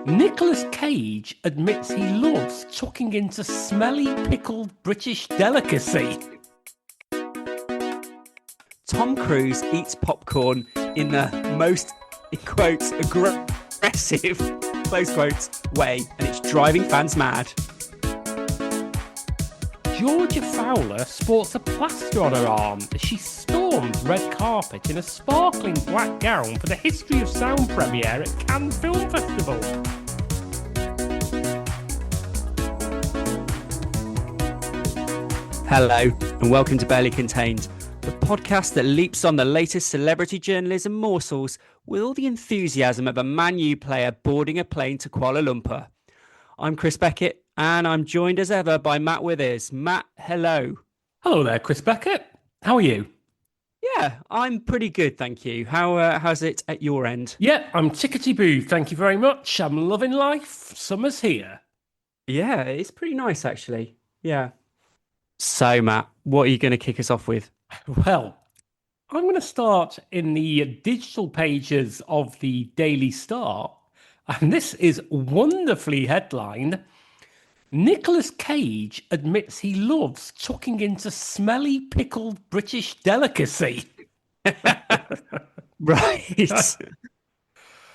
Nicolas Cage admits he loves tucking into smelly pickled British delicacy. Tom Cruise eats popcorn in the most, in quotes, aggressive, close quotes, way, and it's driving fans mad. Georgia Fowler sports a plaster on her arm as she storms red carpet in a sparkling black gown for the History of Sound premiere at Cannes Film Festival. Hello, and welcome to Barely Contained, the podcast that leaps on the latest celebrity journalism morsels with all the enthusiasm of a Man U player boarding a plane to Kuala Lumpur. I'm Chris Beckett, and I'm joined as ever by Matt Withers. Matt, hello. Hello there, Chris Beckett. How are you? Yeah, I'm pretty good, thank you. How's it at your end? Yeah, I'm tickety-boo, thank you very much. I'm loving life. Summer's here. Yeah, it's pretty nice, actually. Yeah. So, Matt, what are you going to kick us off with? Well, I'm going to start in the digital pages of the Daily Star, and this is wonderfully headlined. Nicolas Cage admits he loves tucking into smelly pickled British delicacy. Right.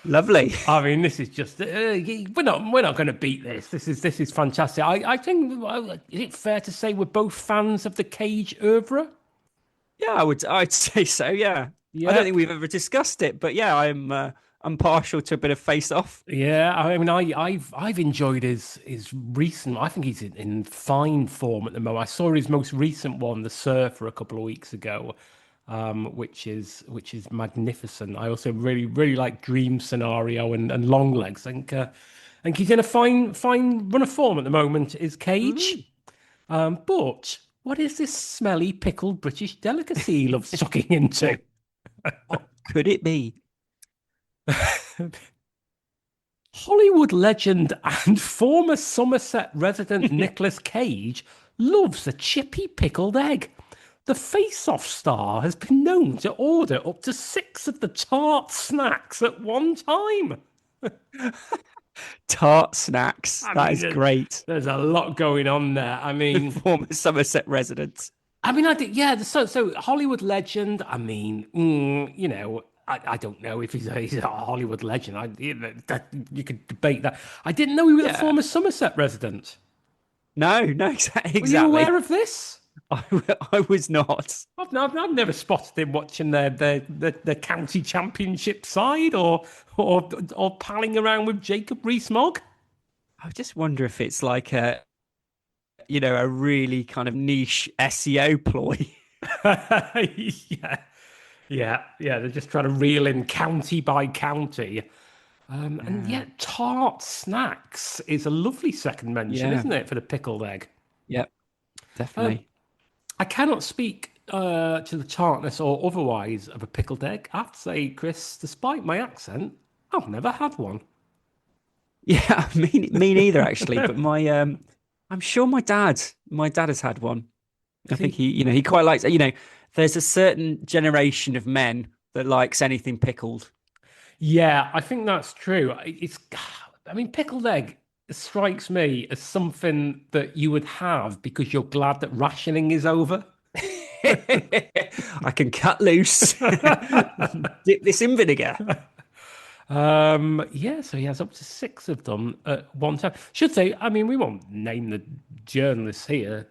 Lovely. I mean, this is just we're not going to beat this. This is fantastic. I think is it fair to say we're both fans of the Cage oeuvre? Yeah, I'd say so. Yeah. Yeah. I don't think we've ever discussed it, but yeah, I'm partial to a bit of face off. Yeah, I mean, I've enjoyed his recent. I think he's in fine form at the moment. I saw his most recent one, The Surfer, a couple of weeks ago, which is magnificent. I also really like Dream Scenario and Long Legs. I think he's in a fine run of form at the moment. Is Cage, but what is this smelly pickled British delicacy he loves sucking into? What could it be? Hollywood legend and former Somerset resident Nicolas Cage loves a chippy pickled egg. The face-off star has been known to order up to 6 of the tart snacks at one time. Tart snacks. That is great. There's a lot going on there. I mean, Former Somerset residents. I mean, I think, yeah. So Hollywood legend. I mean, I don't know if he's a Hollywood legend. You could debate that. I didn't know he was a former Somerset resident. No, exactly. Were you aware of this? I was not. I've never spotted him watching their county championship side or palling around with Jacob Rees-Mogg. I just wonder if it's like a really kind of niche SEO ploy. Yeah. They're just trying to reel in county by county. And yet tart snacks is a lovely second mention, isn't it, for the pickled egg? Yep, definitely. I cannot speak to the tartness or otherwise of a pickled egg. I have to say, Chris, despite my accent, I've never had one. Yeah, me neither actually. But I'm sure my dad has had one. I think he quite likes. There's a certain generation of men that likes anything pickled. Yeah, I think that's true. I mean, pickled egg strikes me as something that you would have because you're glad that rationing is over. I can cut loose, dip this in vinegar. So he has up to 6 of them at one time. Should say, I mean, we won't name the journalists here.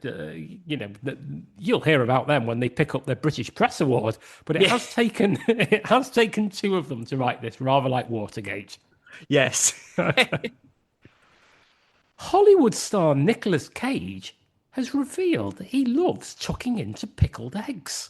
You'll hear about them when they pick up their British Press Award. But it has taken 2 of them to write this, rather like Watergate. Yes. Hollywood star Nicolas Cage has revealed that he loves tucking into pickled eggs.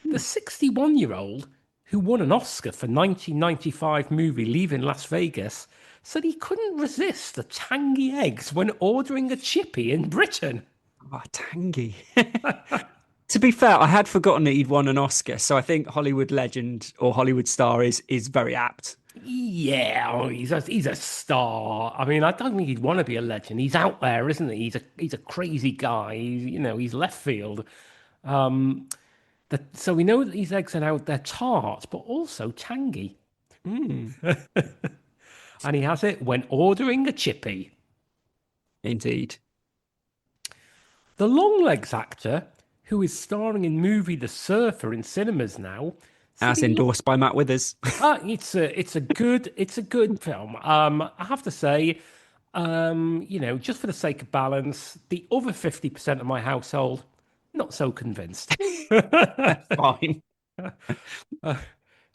The 61-year-old, who won an Oscar for 1995 movie Leaving Las Vegas, said he couldn't resist the tangy eggs when ordering a chippy in Britain. Oh, tangy. To be fair, I had forgotten that he'd won an Oscar, so I think Hollywood legend or Hollywood star is very apt. Yeah, he's a star. I mean, I don't think he'd want to be a legend. He's out there, isn't he? He's a crazy guy. He's left field. So we know that these eggs are out there tart, but also tangy. and he has it when ordering a chippy. Indeed. The Longlegs actor, who is starring in movie The Surfer in cinemas now, said As he endorsed by Matt Withers. it's a good film. I have to say, just for the sake of balance, the other 50% of my household not so convinced. Fine.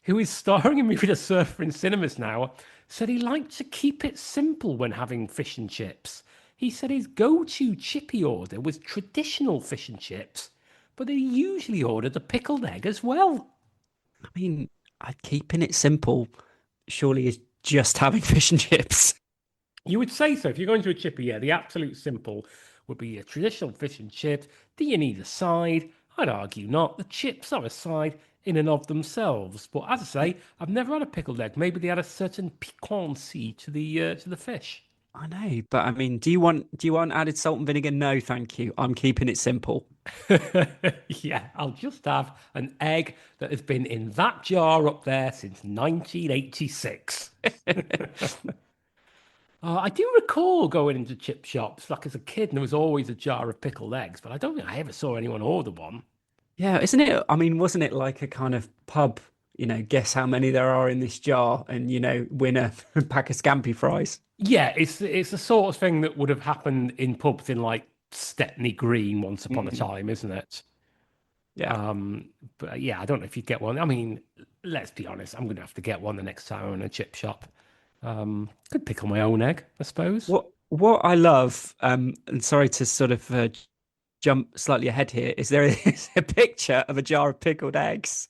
Who is starring in movie The Surfer in cinemas now, said he liked to keep it simple when having fish and chips. He said his go-to chippy order was traditional fish and chips, but he usually ordered a pickled egg as well. I mean, keeping it simple surely is just having fish and chips. You would say so if you're going to a chippy. Yeah, the absolute simple would be a traditional fish and chips. Do you need a side? I'd argue not. The chips are a side in and of themselves. But as I say, I've never had a pickled egg. Maybe they had a certain piquancy to the fish. I know, but I mean, do you want added salt and vinegar? No, thank you. I'm keeping it simple. Yeah, I'll just have an egg that has been in that jar up there since 1986. I do recall going into chip shops like as a kid, and there was always a jar of pickled eggs, but I don't think I ever saw anyone order one. Yeah, isn't it? I mean, wasn't it like a kind of pub, guess how many there are in this jar and, win a pack of scampi fries? Yeah, it's the sort of thing that would have happened in pubs in like Stepney Green once upon a Mm, time, isn't it? yeah. But yeah, I don't know if you'd get one. I mean, let's be honest, I'm going to have to get one the next time I'm in a chip shop. Could pickle my own egg, I suppose. What I love, and sorry to sort of jump slightly ahead here, is there is a picture of a jar of pickled eggs,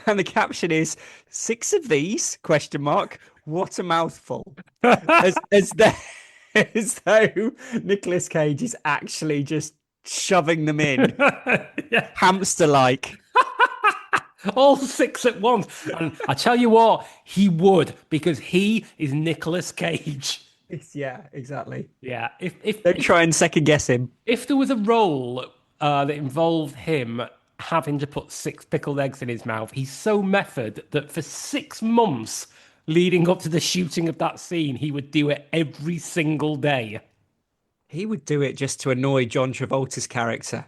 and the caption is six of these, question mark, what a mouthful. As though, as though Nicolas Cage is actually just shoving them in, Yeah, hamster like. all six at once. And I tell you what, he would because he is Nicolas Cage. Yeah, exactly. Yeah, if Don't if try and second guess him. if there was a role that involved him having to put six pickled eggs in his mouth, he's so method that for 6 months leading up to the shooting of that scene, he would do it every single day. He would do it just to annoy John Travolta's character.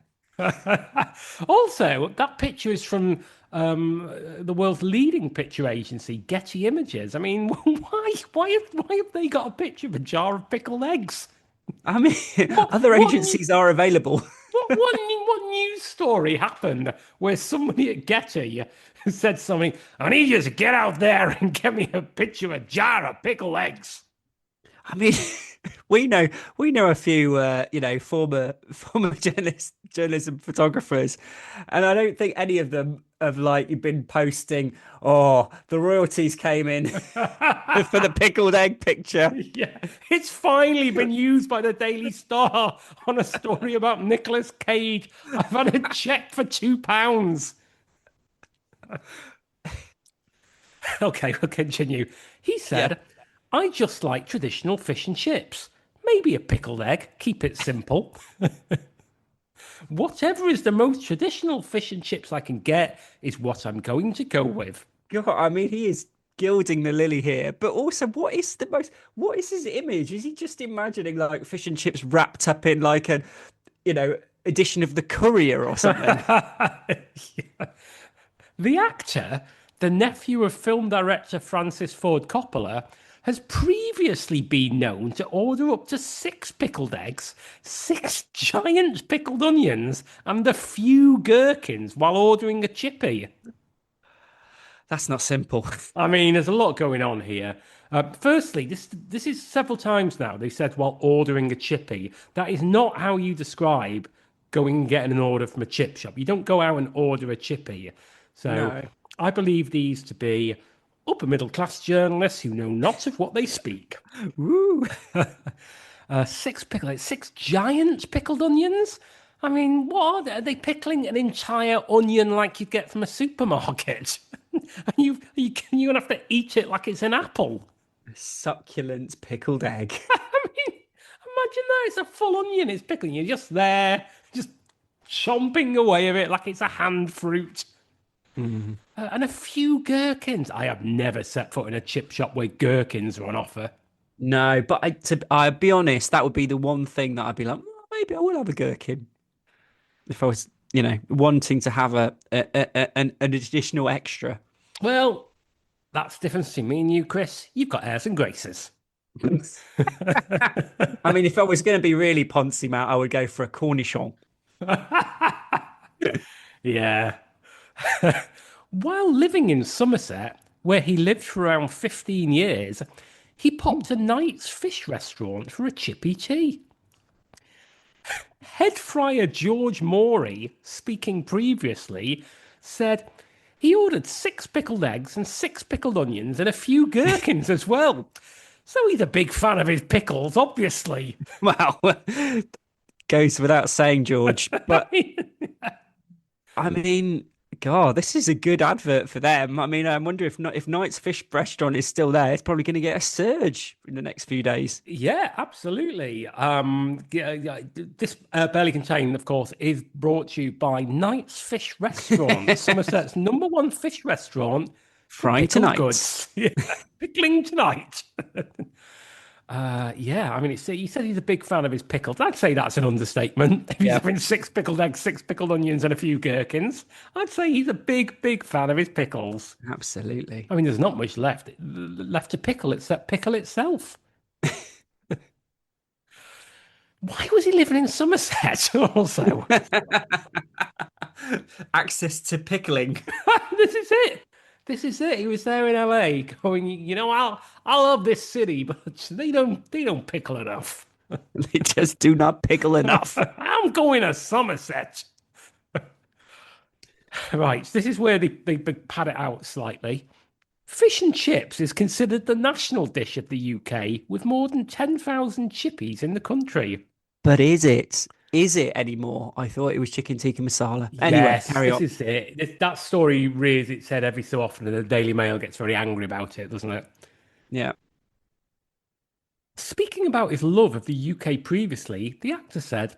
Also, that picture is from the world's leading picture agency, Getty Images. I mean, why have they got a picture of a jar of pickled eggs? I mean, What other what agencies are available. what news story happened where somebody at Getty said something? I need you to get out there and get me a picture of a jar of pickled eggs. I mean, we know a few former journalism photographers, and I don't think any of them have like been posting, oh, the royalties came in for the pickled egg picture. Yeah, it's finally been used by the Daily Star on a story about Nicolas Cage. I've had a check for £2. Okay, we'll continue. He Yeah. said, I just like traditional fish and chips. Maybe a pickled egg, keep it simple. Whatever is the most traditional fish and chips I can get is what I'm going to go with. God, I mean, he is gilding the lily here, but also, what is his image? Is he just imagining like fish and chips wrapped up in like a, you know, edition of the Courier or something? The actor, the nephew of film director Francis Ford Coppola, has previously been known to order up to six pickled eggs, six giant pickled onions, and a few gherkins while ordering a chippy. That's not simple. I mean, there's a lot going on here. Firstly, this is several times now they said while ordering a chippy. That is not how you describe going and getting an order from a chip shop. You don't go out and order a chippy. So No. I believe these to be upper middle class journalists who know not of what they speak. Woo. Six giant pickled onions. I mean, what are they? Are they pickling an entire onion like you'd get from a supermarket? And you're gonna have to eat it like it's an apple. Succulent pickled egg. I mean, imagine that it's a full onion. It's pickling. You're just there, just chomping away at it like it's a hand fruit. And a few gherkins. I have never set foot in a chip shop where gherkins are on offer. No, but I'd be honest, that would be the one thing that I'd be like, "Well, maybe I will have a gherkin if I was, wanting to have an additional extra. Well, that's the difference between me and you, Chris. You've got airs and graces. I mean, if I was going to be really poncy, Matt, I would go for a cornichon. Yeah. While living in Somerset, where he lived for around 15 years, he popped a night's fish restaurant for a chippy tea. Head fryer George Morey, speaking previously, said he ordered 6 pickled eggs and 6 pickled onions and a few gherkins as well. So he's a big fan of his pickles, obviously. Well, goes without saying, George. But I mean, God, this is a good advert for them. I mean, I wonder if Knight's Fish Restaurant is still there, it's probably going to get a surge in the next few days. Yeah, absolutely. This Barely Contained, of course, is brought to you by Knight's Fish Restaurant, Somerset's #1 fish restaurant for Frying pickled tonight. goods. Yeah, pickling tonight. Yeah, I mean, he said he's a big fan of his pickles. I'd say that's an understatement. If he's Yeah, having 6 pickled eggs, 6 pickled onions, and a few gherkins, I'd say he's a big, big fan of his pickles. absolutely. I mean, there's not much left to pickle except pickle itself. Why was he living in Somerset also? Access to pickling. This is it. This is it. He was there in LA going, I love this city, but they don't pickle enough. They just do not pickle enough. I'm going to Somerset. Right, this is where they pad it out slightly. Fish and chips is considered the national dish of the UK, with more than 10,000 chippies in the country. But is it? Is it anymore? I thought it was chicken tikka masala. Anyway, Yes, carry this on. is it. That story rears its head every so often, and the Daily Mail gets very angry about it, doesn't it? Yeah. Speaking about his love of the UK previously, the actor said,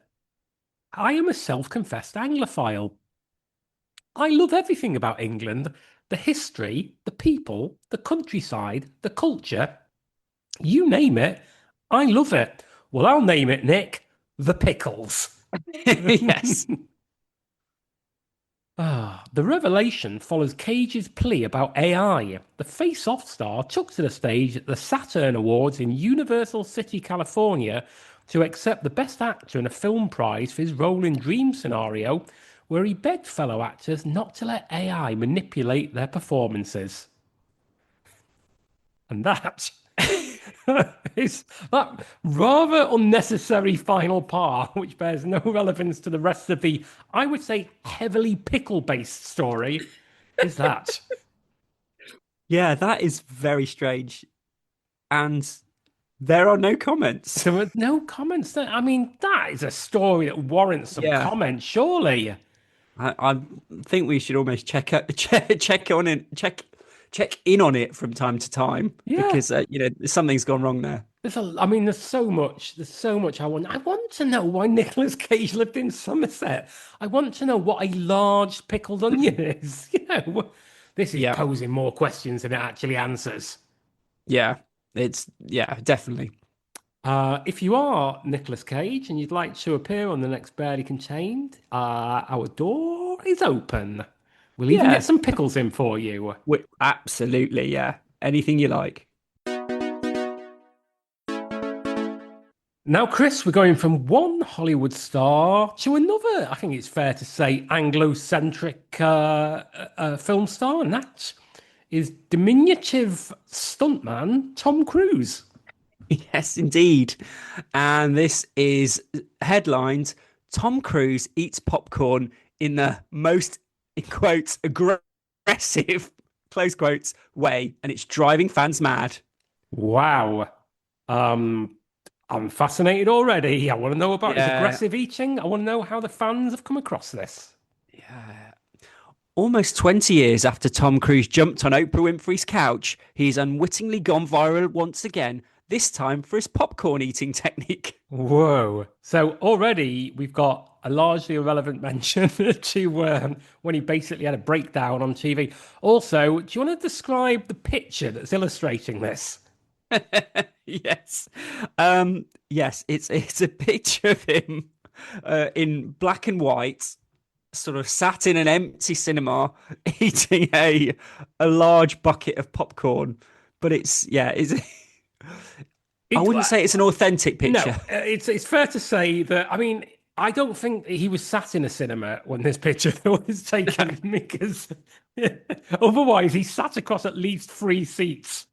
I am a self confessed Anglophile. I love everything about England: the history, the people, the countryside, the culture. You name it, I love it. Well, I'll name it, Nick, the pickles. Yes. The revelation follows Cage's plea about AI. The Face Off star took to the stage at the Saturn Awards in Universal City, California, to accept the Best Actor in a Film prize for his role in Dream Scenario, where he begged fellow actors not to let AI manipulate their performances. And that is that rather unnecessary final part, which bears no relevance to the rest of the, I would say, heavily pickle-based story, is that. Yeah, that is very strange. And there are no comments. There were no comments there. I mean, that is a story that warrants some Yeah. comment, surely. I think we should almost check in on it from time to time Yeah. because something's gone wrong there. There's so much I want to know why Nicolas Cage lived in Somerset. I want to know what a large pickled onion is. This is Yeah, posing more questions than it actually answers. yeah, definitely. If you are Nicolas Cage and you'd like to appear on the next Barely Contained, our door is open. We'll even get Yeah, some pickles in for you. absolutely. Yeah, anything you like. Now, Chris, we're going from one Hollywood star to another. I think it's fair to say Anglo-centric film star, and that is diminutive stuntman Tom Cruise. Yes, indeed. And this is headlined: Tom Cruise eats popcorn in the most, in quotes, aggressive, close quotes, way, and it's driving fans mad. Wow. I'm fascinated already. I want to know about his Yeah, aggressive eating. I want to know how the fans have come across this. yeah. Almost 20 years after Tom Cruise jumped on Oprah Winfrey's couch, he's unwittingly gone viral once again, this time for his popcorn eating technique. Whoa. So already we've got a largely irrelevant mention to when he basically had a breakdown on TV. Also, do you want to describe the picture that's illustrating this? Yes. Yes, it's a picture of him in black and white, sort of sat in an empty cinema eating a large bucket of popcorn. But it's I It, wouldn't say it's an authentic no, picture. it's fair to say that. I mean, I don't think he was sat in a cinema when this picture was taken because otherwise he sat across at least three seats.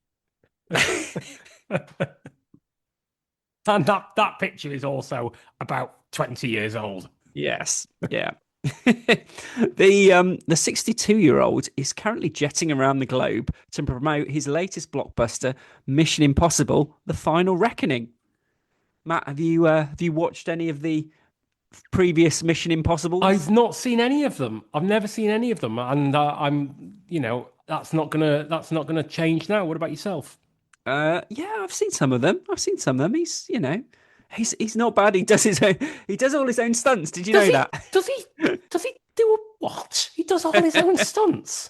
And that picture is also about 20 years old. Yes. Yeah. The 62-year-old is currently jetting around the globe to promote his latest blockbuster, Mission Impossible: The Final Reckoning. Matt, have you watched any of the previous Mission Impossibles? I've not seen any of them. I've never seen any of them, and that's not gonna change now. What about yourself? Yeah, I've seen some of them. I've seen some of them. He's not bad. He does all his own stunts. Did you Does know he? that? Does he do a what? He does all his own stunts.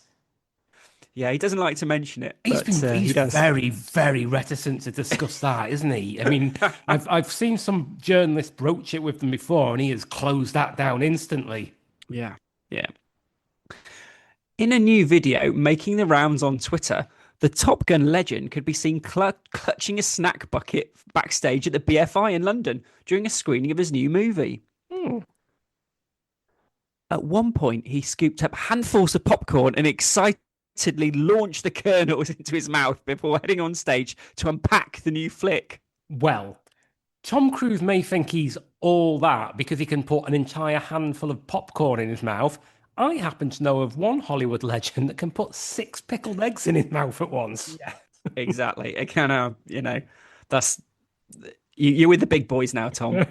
Yeah, he doesn't like to mention it, He's but been he he's does. very very reticent to discuss that, isn't he? I mean, I've seen some journalists broach it with them before, and he has closed that down instantly. Yeah, yeah. In a new video making the rounds on Twitter, the Top Gun legend could be seen clutching a snack bucket backstage at the BFI in London during a screening of his new movie. Hmm. At one point, he scooped up handfuls of popcorn and excitedly launched the kernels into his mouth before heading on stage to unpack the new flick. Well, Tom Cruise may think he's all that because he can put an entire handful of popcorn in his mouth. I happen to know of one Hollywood legend that can put six pickled eggs in his mouth at once. Yeah, exactly. It kind of, that's you're with the big boys now, Tom.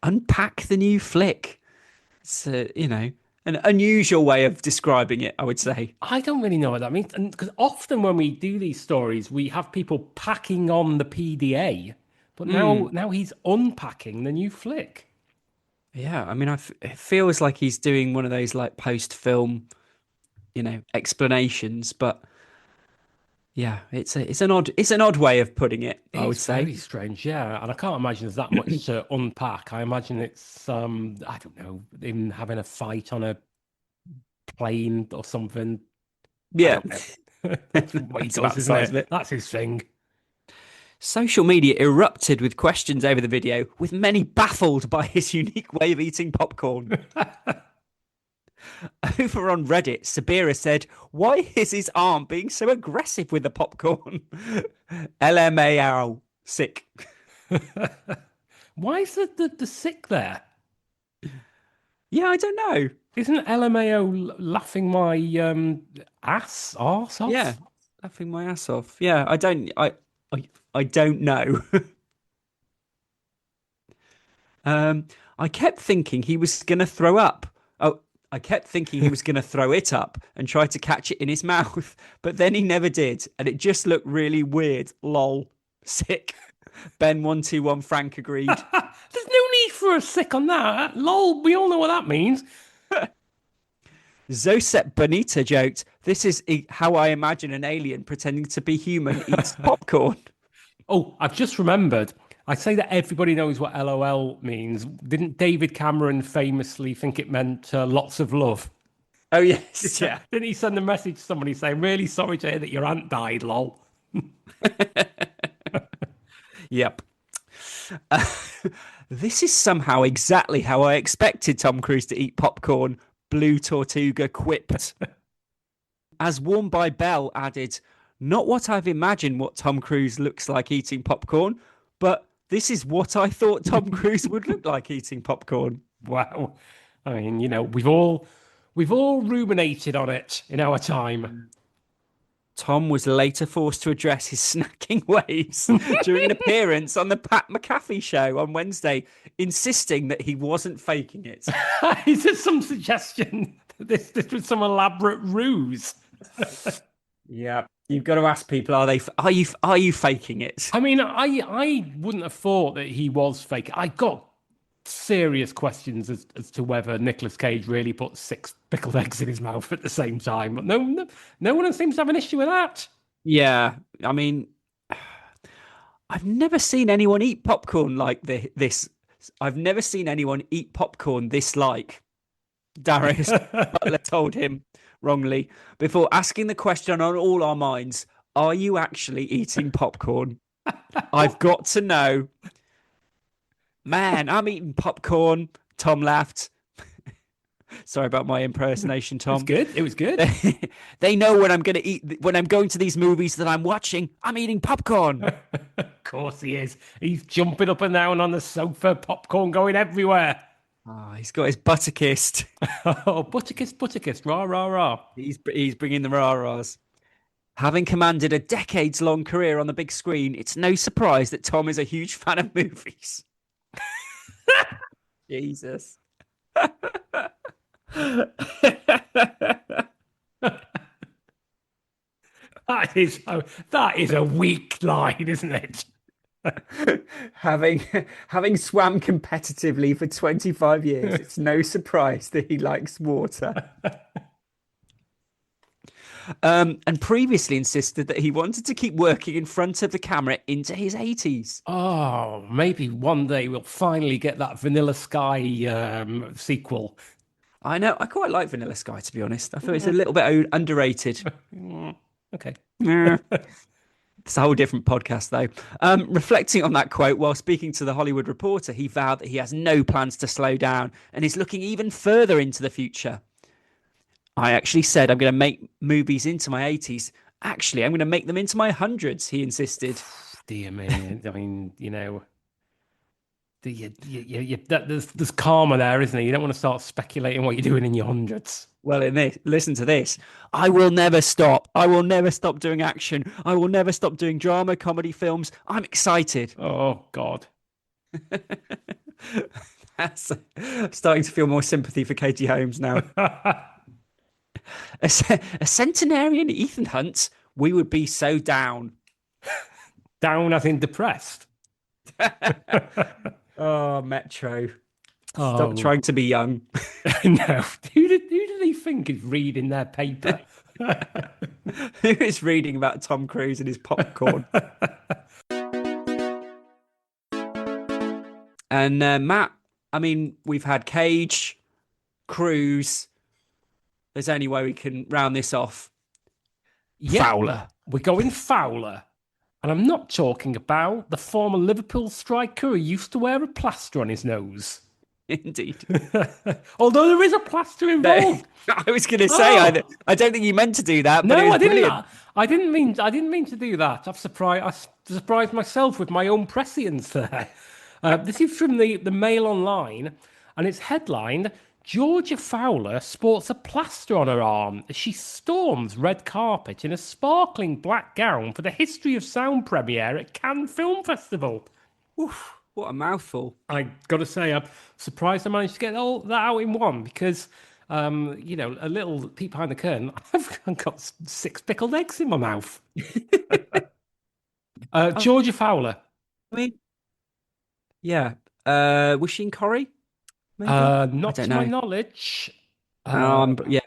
Unpack the new flick. It's an unusual way of describing it, I would say. I don't really know what that means. And because often when we do these stories, we have people packing on the PDA, but now Mm, now he's unpacking the new flick. yeah, I mean, it feels like he's doing one of those like post-film, explanations, but yeah, it's an odd way of putting it, I would It's say. very strange, yeah. And I can't imagine there's that much to unpack. I imagine it's I don't know, him having a fight on a plane or something. I Yeah, don't know. That's what he that's about does, the isn't size of it? it. That's his thing. Social media erupted with questions over the video, with many baffled by his unique way of eating popcorn. Over on Reddit, Sabira said, "Why is his arm being so aggressive with the popcorn?" LMAO, sick. Why is the sick there? Yeah, I don't know. Isn't LMAO laughing my arse Yeah, off? laughing my ass off. Yeah, I don't know. um, I kept thinking he was gonna throw up. Oh, I kept thinking he was gonna throw it up and try to catch it in his mouth, but then he never did, and it just looked really weird. Lol, sick. Ben121 Frank agreed. There's no need for a sick on that. Lol, we all know what that means. Zosep Bonita joked, "This is how I imagine an alien pretending to be human eats popcorn." Oh, I've just remembered. I say that everybody knows what LOL means. Didn't David Cameron famously think it meant lots of love? Oh yes, yeah. Didn't he send a message to somebody saying, really sorry to hear that your aunt died, lol? Yep. Uh, this is somehow exactly how I expected Tom Cruise to eat popcorn, Blue Tortuga quipped. As Warm by Bell added, "Not what I've imagined what Tom Cruise looks like eating popcorn, but this is what I thought Tom Cruise would look like eating popcorn." Wow. I mean, we've all ruminated on it in our time. Tom was later forced to address his snacking ways during an appearance on the Pat McAfee show on Wednesday, insisting that he wasn't faking it. Is there some suggestion that this was some elaborate ruse? Yeah, you've got to ask people: are you faking it? I mean, I wouldn't have thought that he was fake. I got serious questions as to whether Nicolas Cage really put six pickled eggs in his mouth at the same time. But no one seems to have an issue with that. Yeah, I mean, I've never seen anyone eat popcorn like this. I've never seen anyone eat popcorn this like. Darius Butler told him wrongly before asking the question on all our minds: Are you actually eating popcorn? I've got to know. Man, I'm eating popcorn. Tom laughed. Sorry about my impersonation, It was Tom. good. It was good. They know when I'm going to eat, when I'm going to these movies that I'm watching, I'm eating popcorn. Of course he is. He's jumping up and down on the sofa, popcorn going everywhere. Oh, he's got his butter kissed. Oh, Butterkiss, Butterkiss, rah, rah, rah. He's bringing the rah-rahs. Having commanded a decades-long career on the big screen, it's no surprise that Tom is a huge fan of movies. Jesus. That is a weak line, isn't it? having having swam competitively for 25 years, it's no surprise that he likes water. And previously insisted that he wanted to keep working in front of the camera into his 80s. Oh, maybe one day we'll finally get that Vanilla Sky sequel. I know, I quite like Vanilla Sky, to be honest. I thought it's a little bit underrated. Mm, okay. Yeah. It's a whole different podcast, though. Reflecting on that quote while speaking to the Hollywood Reporter, he vowed that he has no plans to slow down and is looking even further into the future. I actually said I'm going to make movies into my 80s. Actually, I'm going to make them into my hundreds, he insisted. Dear me. I mean, there's karma there, isn't there? You don't want to start speculating what you're doing in your hundreds. Well, in this, listen to this. I will never stop. I will never stop doing action. I will never stop doing drama, comedy, films. I'm excited. Oh, God. That's starting to feel more sympathy for Katie Holmes now. A centenarian Ethan Hunt, we would be so down. Down as in depressed. Oh, Metro. Oh, Stop trying to be young. no. Who do they think is reading their paper? Who is reading about Tom Cruise and his popcorn? And Matt, I mean, we've had Cage, Cruise. There's only way we can round this off. Yeah, Fowler. we're going Fowler. And I'm not talking about the former Liverpool striker who used to wear a plaster on his nose. Indeed. Although there is a plaster involved. I was going to say, I don't think you meant to do that, but it No, was I didn't. brilliant. I didn't mean to do that. I surprised myself with my own prescience there. This is from the Mail Online, and it's headlined: Georgia Fowler sports a plaster on her arm as she storms red carpet in a sparkling black gown for the History of Sound premiere at Cannes Film Festival. Oof, what a mouthful. I got to say, I'm surprised I managed to get all that out in one because, a little peek behind the curtain, I've got 6 pickled eggs in my mouth. Georgia Fowler. I mean, yeah. Was she in Corrie? Maybe? Not don't to my know. knowledge. Uh, Yeah.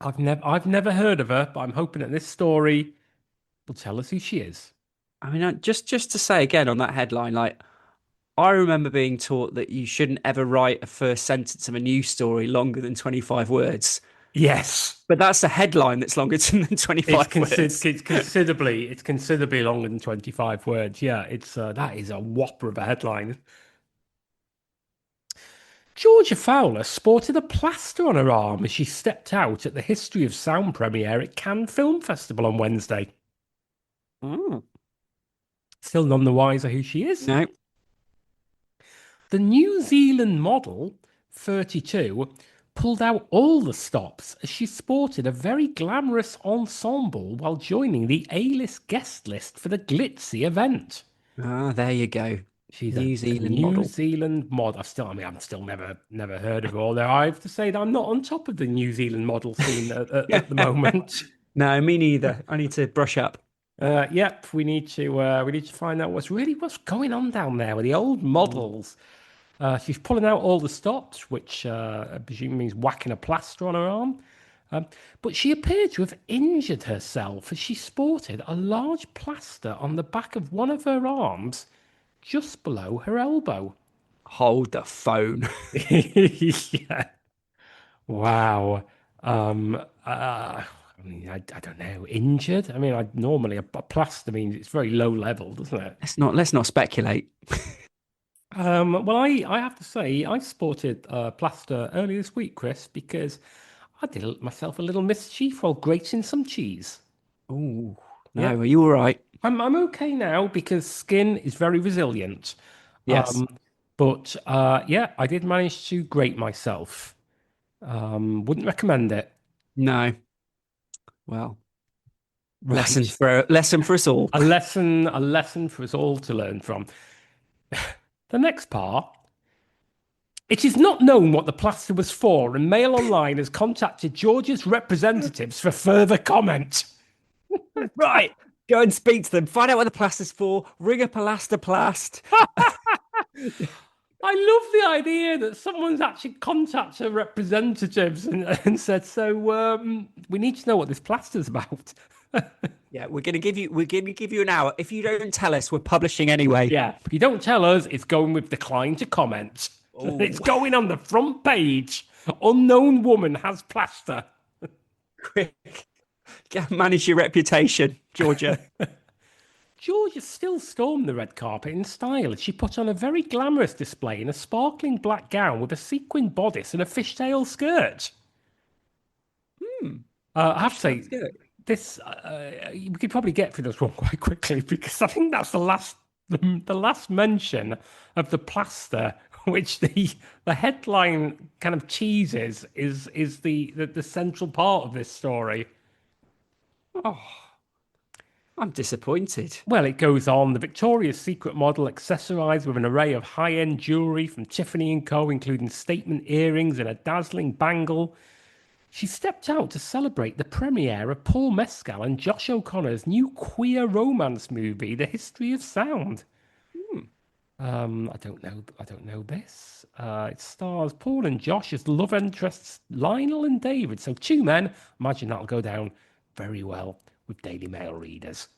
I've never heard of her, but I'm hoping that this story will tell us who she is. I mean, just to say again on that headline, like I remember being taught that you shouldn't ever write a first sentence of a news story longer than 25 words. Yes, But that's a headline that's longer than 25 words. it's considerably longer than 25 words. Yeah, that is a whopper of a headline. Georgia Fowler sported a plaster on her arm as she stepped out at the History of Sound premiere at Cannes Film Festival on Wednesday. Mm, Still none the wiser who she is. no. The New Zealand model, 32, pulled out all the stops as she sported a very glamorous ensemble while joining the A-list guest list for the glitzy event. Ah, there you go. She's New a Zealand New model. Zealand mod. I've still never heard of her. Although I have to say that I'm not on top of the New Zealand model scene at the moment. No, me neither. I need to brush up. Yep, we need to find out what's going on down there with the old models. She's pulling out all the stops, which I presume means whacking a plaster on her arm. Um, but she appeared to have injured herself as she sported a large plaster on the back of one of her arms just below her elbow. Hold the phone. Yeah. Wow. I mean, I don't know. Injured? I mean, I normally a plaster means it's very low level, doesn't it? Let's not speculate. Well, I have to say, I sported plaster earlier this week, Chris, because I did myself a little mischief while grating some cheese. Oh, Yeah, no, are you all right? I'm okay now because skin is very resilient. Yes. But yeah, I did manage to grate myself. Wouldn't recommend it. No. Well, Right. lesson for us all. A lesson for us all to learn from. The next part. It is not known what the plaster was for, and Mail Online has contacted Georgia's representatives for further comment. Right. Go and speak to them. Find out what the plaster's for. Ring up a plast. I love the idea that someone's actually contacted representatives and said, so we need to know what this plaster's about. Yeah, we're gonna give you an hour. If you don't tell us, we're publishing anyway. Yeah, if you don't tell us, it's going with decline to comment. It's Oh, going on the front page. Unknown woman has plaster. quick. Manage your reputation, Georgia. Georgia still stormed the red carpet in style as she put on a very glamorous display in a sparkling black gown with a sequin bodice and a fishtail skirt. Hmm, I have to say, sounds good. this we could probably get through this one quite quickly because I think that's the last mention of the plaster, which the headline kind of teases is the central part of this story. Oh, I'm disappointed. Well, it goes on. The Victoria's Secret model accessorized with an array of high-end jewelry from Tiffany and Co., including statement earrings and a dazzling bangle. She stepped out to celebrate the premiere of Paul Mescal and Josh O'Connor's new queer romance movie, The History of Sound. Hmm. I don't know this. It stars Paul and Josh as love interests Lionel and David. So two men. Imagine that'll go down very well with Daily Mail readers.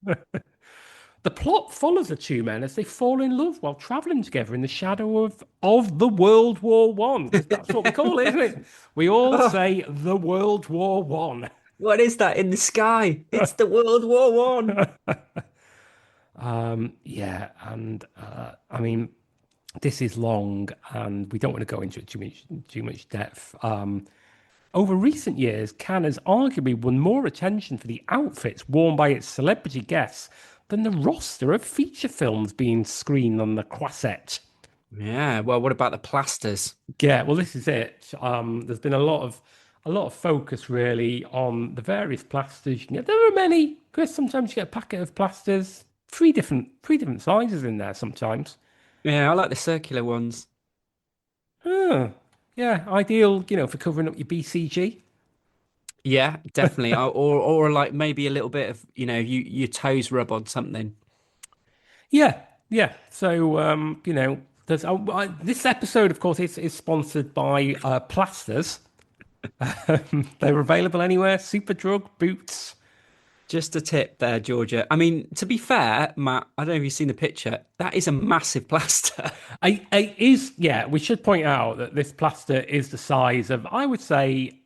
The plot follows the two men as they fall in love while traveling together in the shadow of the World War One, because that's what we call it, isn't it? We all Oh, say the World War One. what is that in the sky? It's the World War One. Yeah, and I mean, this is long, and we don't want to go into it too much depth. Over recent years, Cannes has arguably won more attention for the outfits worn by its celebrity guests than the roster of feature films being screened on the Croisette. Yeah. Well, what about the plasters? Yeah, well, this is it. There's been a lot of focus really on the various plasters you can get. There are many, Chris. Sometimes you get a packet of plasters, three different sizes in there. Sometimes. Yeah, I like the circular ones. Oh, yeah, ideal, for covering up your BCG. Yeah, definitely. Or like maybe a little bit of your toes rub on something. Yeah, yeah. So, there's this episode, of course, is sponsored by plasters. They're available anywhere. Superdrug, Boots. Just a tip there, Georgia. I mean, to be fair, Matt, I don't know if you've seen the picture. That is a massive plaster. Yeah. We should point out that this plaster is the size of, I would say,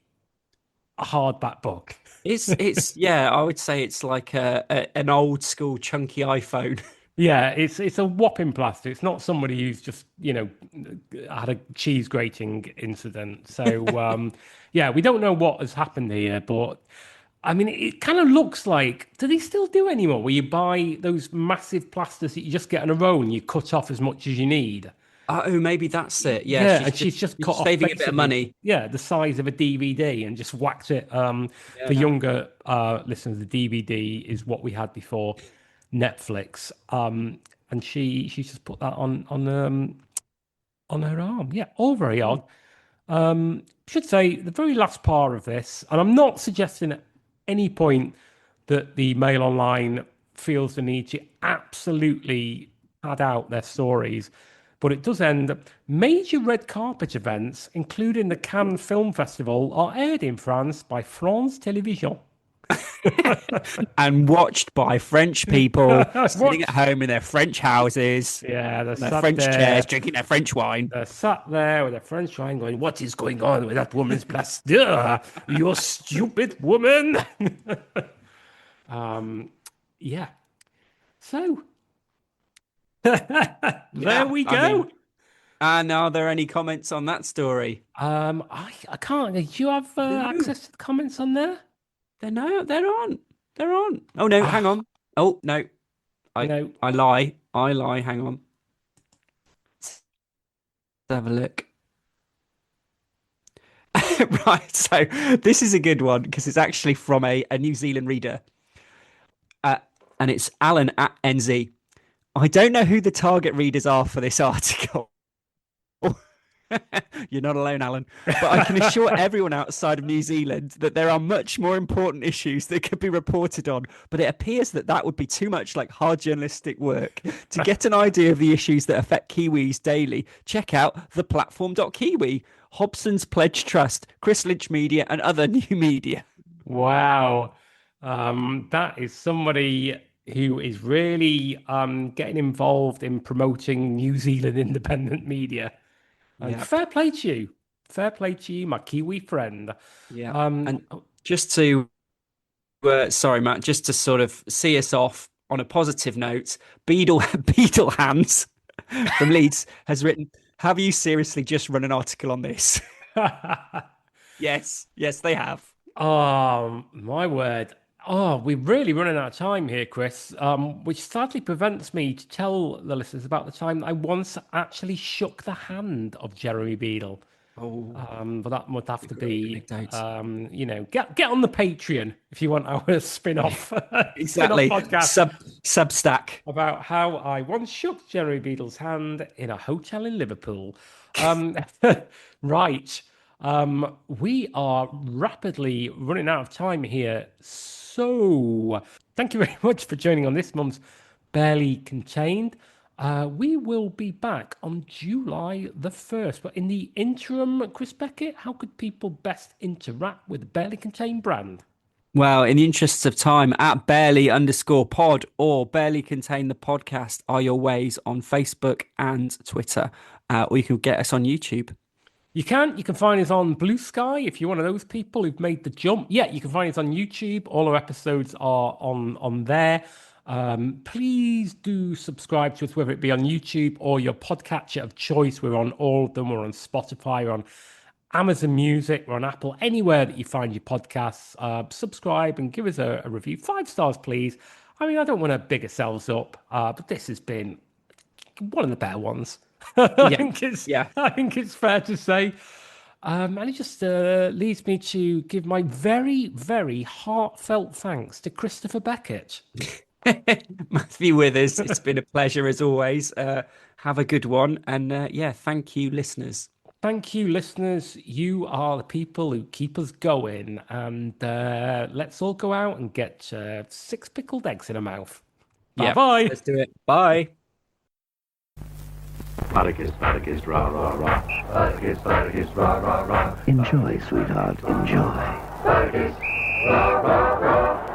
a hardback book. It's yeah, I would say it's like an old school chunky iPhone. Yeah, it's a whopping plaster. It's not somebody who's just, had a cheese grating incident. So, yeah, we don't know what has happened here, but I mean, it kind of looks like, do they still do anymore? Where you buy those massive plasters that you just get in a roll and you cut off as much as you need? Oh, maybe that's it. Yeah, Yeah, and she's just she's cut off saving a bit of basically, money. yeah, the size of a DVD and just whacked it. For Yeah. younger listeners, the DVD is what we had before Netflix. And she's just put that on her arm. Yeah, all very odd. Should say the very last part of this, and I'm not suggesting at any point that the Mail Online feels the need to absolutely pad out their stories. but it does end. Major red carpet events, including the Cannes Film Festival, are aired in France by France Télévisions. And watched by French people sitting at What? home in their French houses, Yeah, they're on their sat French chairs, there. drinking their French wine. They're sat there with a French wine going, what is going on with that woman's plaster? You stupid woman. Yeah. So, there we I go. mean, and are there any comments on that story? I can't. Do you have No, access to the comments on there? they're on. They're on. Oh no, hang Ah, on. Oh no, I no. I lie. I lie. Hang on. Let's have a look. Right, so this is a good one because it's actually from a New Zealand reader. Uh, and it's Alan at NZ. I don't know who the target readers are for this article. You're not alone, Alan. But I can assure everyone outside of New Zealand that there are much more important issues that could be reported on. But it appears that that would be too much like hard journalistic work. To get an idea of the issues that affect Kiwis daily, check out theplatform.kiwi, Hobson's Pledge Trust, Chris Lynch Media, and other new media. Wow. That is somebody who is really getting involved in promoting New Zealand independent media. And Yeah. fair play to you. Fair play to you, my Kiwi friend. Yeah. Um, And just to, sorry, Matt, just to sort of see us off on a positive note, Beadle Hands from Leeds has written, have you seriously just run an article on this? Yes, they have. Oh, my word. Oh, we're really running out of time here, Chris, which sadly prevents me to tell the listeners about the time that I once actually shook the hand of Jeremy Beadle. Oh, But that would have to be, anecdotes. get on the Patreon if you want our spin-off spin-off Exactly. podcast Substack. about how I once shook Jeremy Beadle's hand in a hotel in Liverpool. Right. We are rapidly running out of time here. So thank you very much for joining on this month's Barely Contained. We will be back on July the 1st. But in the interim, Chris Beckett, how could people best interact with the Barely Contained brand? Well, in the interests of time, at barely_pod or barely contain the podcast are your ways on Facebook and Twitter, or you can get us on YouTube. You can find us on Blue Sky if you're one of those people who've made the jump. Yeah, you can find us on YouTube. All our episodes are on there. Please do subscribe to us, whether it be on YouTube or your podcatcher of choice. We're on all of them. We're on Spotify, we're on Amazon Music, we're on Apple, anywhere that you find your podcasts. Subscribe and give us a review. 5 stars, please. I mean, I don't want to big ourselves up, but this has been one of the better ones. I think it's fair to say. And it just leads me to give my very, very heartfelt thanks to Christopher Beckett. Matthew Withers, it's been a pleasure as always. Have a good one. And thank you, listeners. Thank you, listeners. You are the people who keep us going. And let's all go out and get 6 pickled eggs in a mouth. Bye-bye. Let's do it. Bye. Spartacus, Spartacus, rah, rah, rah. Spartacus, Spartacus, rah, rah, rah. Enjoy, sweetheart, enjoy. Spartacus, rah, rah, rah.